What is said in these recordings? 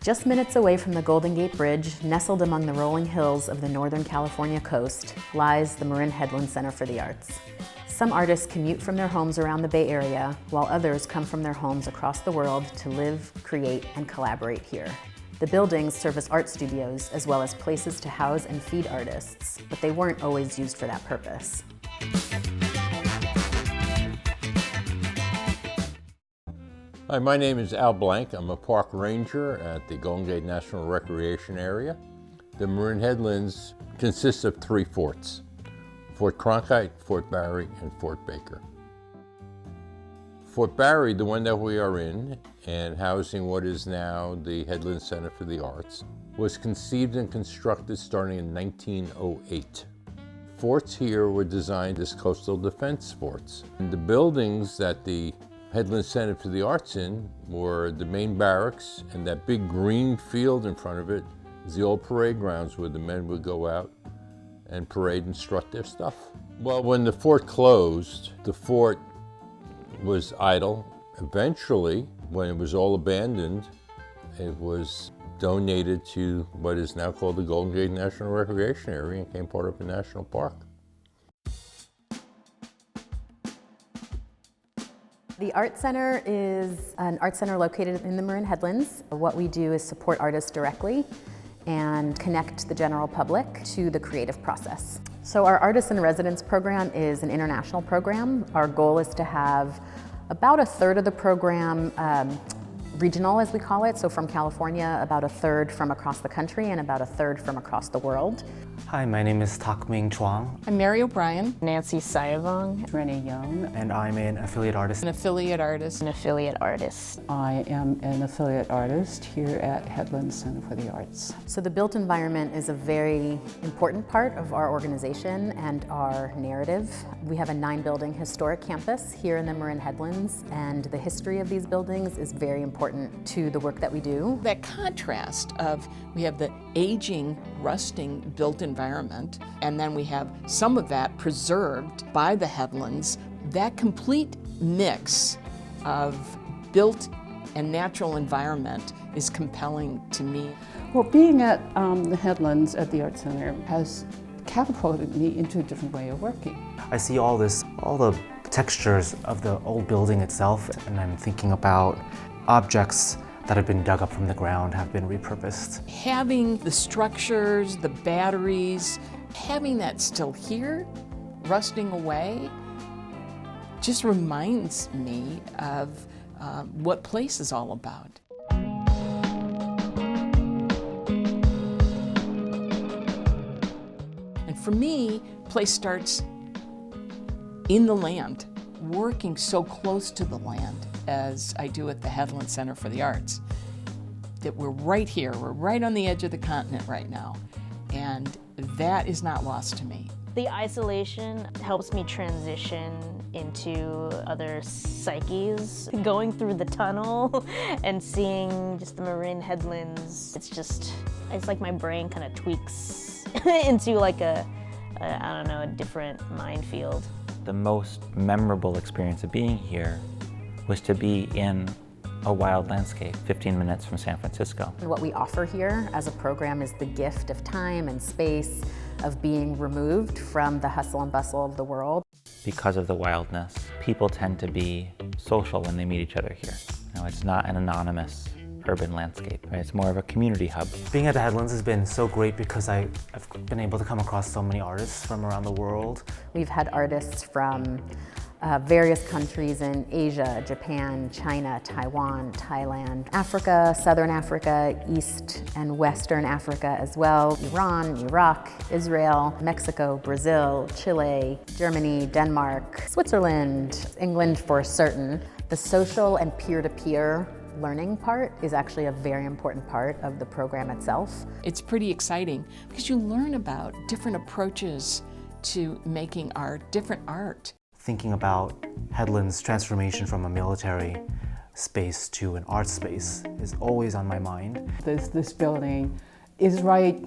Just minutes away from the Golden Gate Bridge, nestled among the rolling hills of the Northern California coast, lies the Marin Headlands Center for the Arts. Some artists commute from their homes around the Bay Area, while others come from their homes across the world to live, create, and collaborate here. The buildings serve as art studios as well as places to house and feed artists, but they weren't always used for that purpose. Hi, my name is Al Blank. I'm a park ranger at the Golden Gate National Recreation Area. The Marin Headlands consists of 3 forts: Fort Cronkite, Fort Barry, and Fort Baker. Fort Barry, the one that we are in, and housing what is now the Headlands Center for the Arts, was conceived and constructed starting in 1908. Forts here were designed as coastal defense forts. And the buildings that the Headlands Center for the Arts in were the main barracks, and that big green field in front of it is the old parade grounds where the men would go out and parade and strut their stuff. Well, when the fort closed, the fort was idle. Eventually, when it was all abandoned, it was donated to what is now called the Golden Gate National Recreation Area and became part of a national park. The Art Center is an art center located in the Marin Headlands. What we do is support artists directly and connect the general public to the creative process. So our Artists in Residence program is an international program. Our goal is to have about a third of the program regional, as we call it, so from California, about a third from across the country, and about a third from across the world. Hi, my name is Tak-Ming Chuang. I'm Mary O'Brien. Nancy Sayavong. Renee Young. And I'm an affiliate artist. An affiliate artist. An affiliate artist. I am an affiliate artist here at Headlands Center for the Arts. So the built environment is a very important part of our organization and our narrative. We have a 9-building historic campus here in the Marin Headlands, and the history of these buildings is very important to the work that we do. That contrast of we have the aging, rusting built environment, and then we have some of that preserved by the Headlands. That complete mix of built and natural environment is compelling to me. Well, being at the Headlands at the Art Center has catapulted me into a different way of working. I see all the textures of the old building itself, and I'm thinking about objects that have been dug up from the ground, have been repurposed. Having the structures, the batteries, having that still here, rusting away, just reminds me of what place is all about. And for me, place starts in the land, working so close to the land as I do at the Headlands Center for the Arts, that we're right here, we're right on the edge of the continent right now, and that is not lost to me. The isolation helps me transition into other psyches. Going through the tunnel and seeing just the Marin Headlands, it's like my brain kind of tweaks into like I don't know, a different minefield. The most memorable experience of being here was to be in a wild landscape 15 minutes from San Francisco. What we offer here as a program is the gift of time and space, of being removed from the hustle and bustle of the world. Because of the wildness, people tend to be social when they meet each other here. You know, it's not an anonymous urban landscape, right? It's more of a community hub. Being at the Headlands has been so great because I've been able to come across so many artists from around the world. We've had artists from various countries in Asia, Japan, China, Taiwan, Thailand, Africa, Southern Africa, East and Western Africa as well, Iran, Iraq, Israel, Mexico, Brazil, Chile, Germany, Denmark, Switzerland, England for certain. The social and peer-to-peer learning part is actually a very important part of the program itself. It's pretty exciting because you learn about different approaches to making art, different art. Thinking about Headlands' transformation from a military space to an art space is always on my mind. This building is right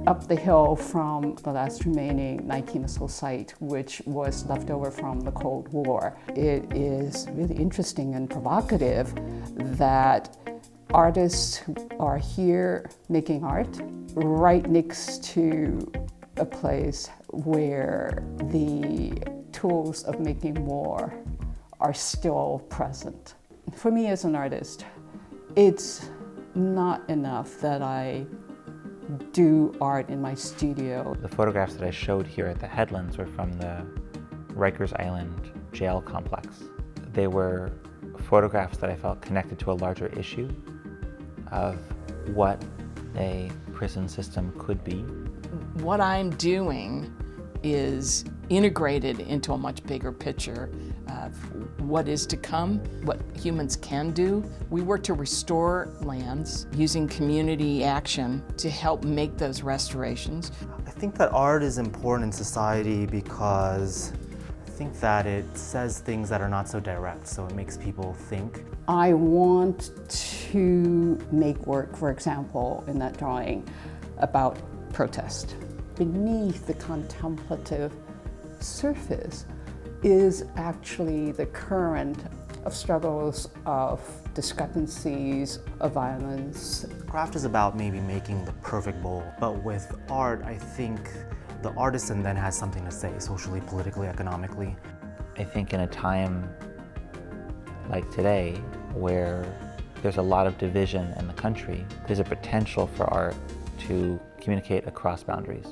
up the hill from the last remaining 19 site, which was left over from the Cold War. It is really interesting and provocative that artists who are here making art right next to a place where the tools of making more are still present. For me as an artist, it's not enough that I do art in my studio. The photographs that I showed here at the Headlands were from the Rikers Island jail complex. They were photographs that I felt connected to a larger issue of what a prison system could be. What I'm doing is integrated into a much bigger picture of what is to come, what humans can do. We work to restore lands using community action to help make those restorations. I think that art is important in society because I think that it says things that are not so direct, so it makes people think. I want to make work, for example, in that drawing, about protest. Beneath the contemplative surface is actually the current of struggles, of discrepancies, of violence. Craft is about maybe making the perfect bowl, but with art, I think the artisan then has something to say socially, politically, economically. I think in a time like today, where there's a lot of division in the country, there's a potential for art to communicate across boundaries.